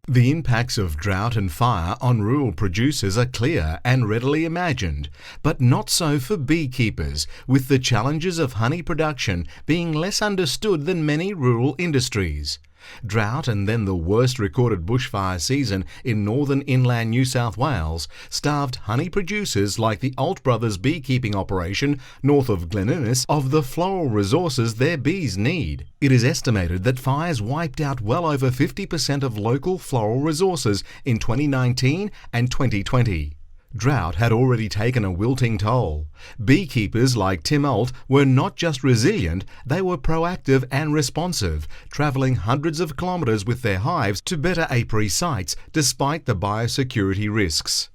The impacts of drought and fire on rural producers are clear and readily imagined, but not so for beekeepers, with the challenges of honey production being less understood than many rural industries. Drought and then the worst recorded bushfire season in northern inland New South Wales starved honey producers like the Alt Brothers Beekeeping operation north of Glen Innes of the floral resources their bees need. It is estimated that fires wiped out well over 50% of local floral resources in 2019 and 2020. Drought had already taken a wilting toll. Beekeepers like Tim Alt were not just resilient, they were proactive and responsive, travelling hundreds of kilometres with their hives to better apiary sites despite the biosecurity risks.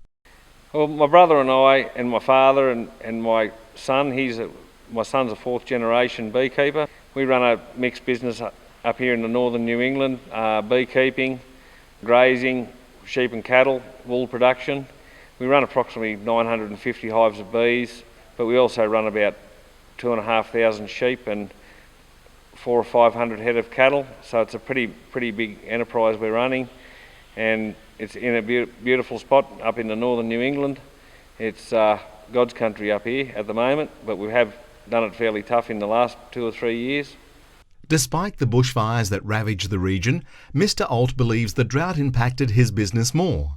Well, my brother and I and my father and my son, my son's a fourth generation beekeeper. We run a mixed business up here in the northern New England, beekeeping, grazing, sheep and cattle, wool production. We run approximately 950 hives of bees, but we also run about 2,500 sheep and 400 or 500 head of cattle. So it's a pretty big enterprise we're running, and it's in a beautiful spot up in the northern New England. It's God's country up here at the moment, but we have done it fairly tough in the last 2 or 3 years. Despite the bushfires that ravaged the region, Mr. Alt believes the drought impacted his business more.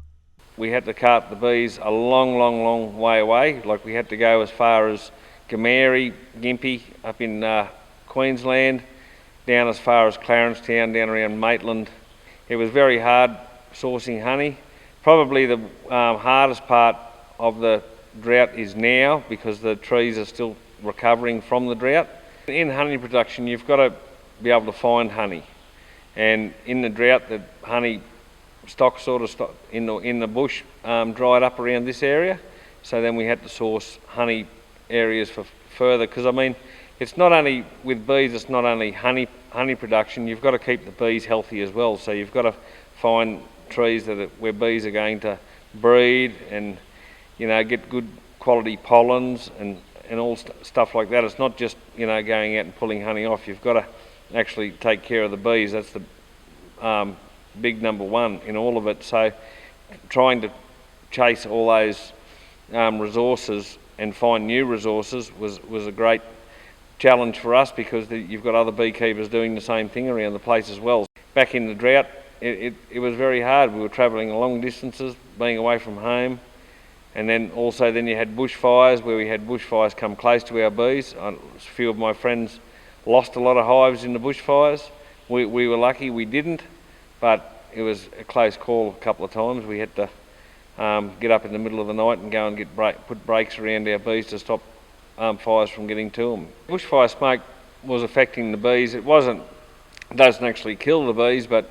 We had to cart the bees a long way away. Like we had to go as far as Gameri, Gympie up in Queensland, down as far as Clarencetown, down around Maitland. It was very hard sourcing honey. Probably the hardest part of the drought is now, because the trees are still recovering from the drought. In honey production, you've got to be able to find honey, and in the drought, the honey stock in the bush dried up around this area, so then we had to source honey areas for further, because I mean, it's not only with bees, it's not only honey production, you've got to keep the bees healthy as well. So you've got to find trees where bees are going to breed and, you know, get good quality pollens and all stuff like that. It's not just, you know, going out and pulling honey off. You've got to actually take care of the bees. That's the big number one in all of it. So trying to chase all those resources and find new resources was a great challenge for us, because you've got other beekeepers doing the same thing around the place as well. Back in the drought, it was very hard. We were travelling long distances, being away from home, and then you had bushfires, where we had bushfires come close to our bees. A few of my friends lost a lot of hives in the bushfires. We were lucky we didn't, but it was a close call a couple of times. We had to get up in the middle of the night and go and put brakes around our bees to stop fires from getting to them. Bushfire smoke was affecting the bees. It doesn't actually kill the bees, but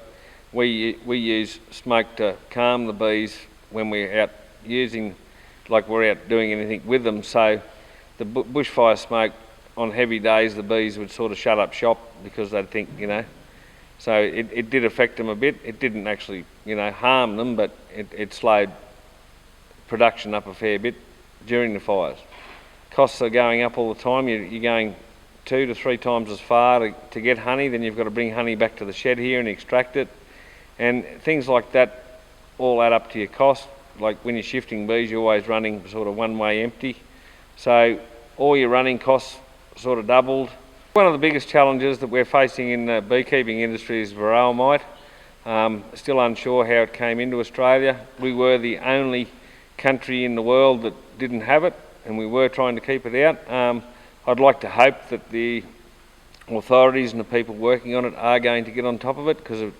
we use smoke to calm the bees when we're out we're out doing anything with them. So the bushfire smoke, on heavy days, the bees would sort of shut up shop, because they'd think, you know. So it did affect them a bit. It didn't actually, you know, harm them, but it slowed production up a fair bit during the fires. Costs are going up all the time. You're going 2 to 3 times as far to get honey. Then you've got to bring honey back to the shed here and extract it. And things like that all add up to your cost. Like when you're shifting bees, you're always running sort of one way empty. So all your running costs sort of doubled. One of the biggest challenges that we're facing in the beekeeping industry is varroa mite. Still unsure how it came into Australia. We were the only country in the world that didn't have it, and we were trying to keep it out. I'd like to hope that the authorities and the people working on it are going to get on top of it, because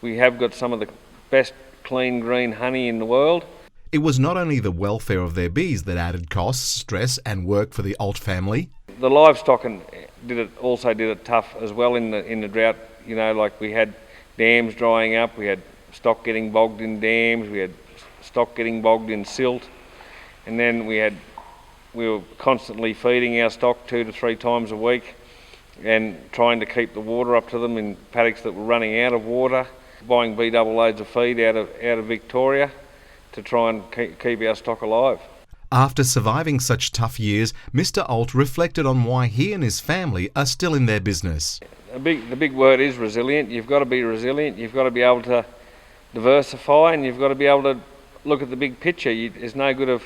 we have got some of the best clean green honey in the world. It was not only the welfare of their bees that added costs, stress and work for the Alt family. The livestock also did it tough as well in the drought. You know, like we had dams drying up, we had stock getting bogged in dams, we had stock getting bogged in silt, and then we were constantly feeding our stock 2 to 3 times a week and trying to keep the water up to them in paddocks that were running out of water, buying double loads of feed out of Victoria to try and keep our stock alive. After surviving such tough years, Mr. Alt reflected on why he and his family are still in their business. The big word is resilient. You've got to be resilient. You've got to be able to diversify, and you've got to be able to look at the big picture. It's no good of,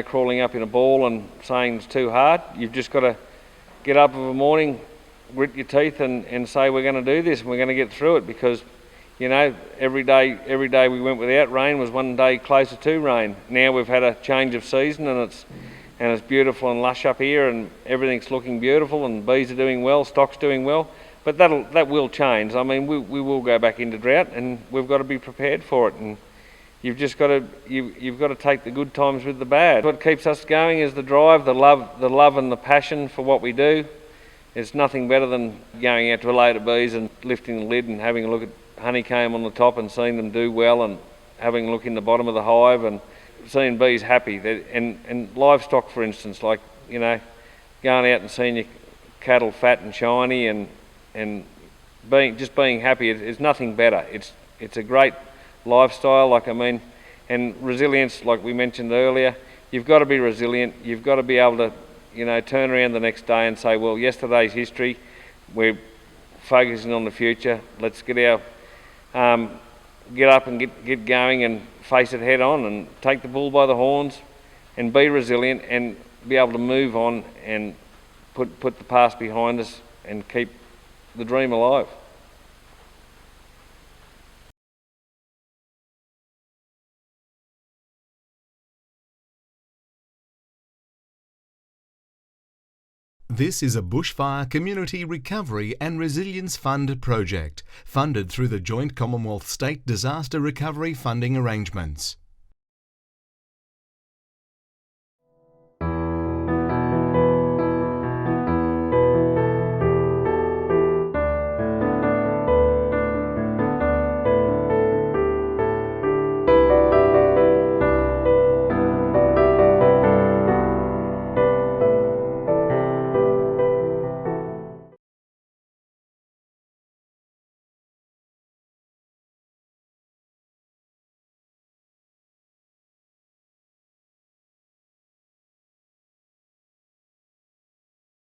crawling up in a ball and saying it's too hard. You've just got to get up of a morning, grit your teeth and say we're going to do this and we're going to get through it, because every day we went without rain was one day closer to rain. Now we've had a change of season, and it's beautiful and lush up here, and everything's looking beautiful, and bees are doing well, stock's doing well. But that will change. I mean, we will go back into drought, and we've got to be prepared for it. And you've just got to you've got to take the good times with the bad. What keeps us going is the drive, the love and the passion for what we do. There's nothing better than going out to a load of bees and lifting the lid and having a look at honeycomb on the top and seeing them do well, and having a look in the bottom of the hive and seeing bees happy. And livestock, for instance, like going out and seeing your cattle fat and shiny and being happy is nothing better. It's a great lifestyle, and resilience, like we mentioned earlier. You've got to be resilient. You've got to be able to turn around the next day and say, well, yesterday's history, we're focusing on the future. Let's get up and get going and face it head on and take the bull by the horns and be resilient and be able to move on and put the past behind us and keep the dream alive. This is a Bushfire Community Recovery and Resilience Fund project, funded through the Joint Commonwealth State Disaster Recovery Funding Arrangements.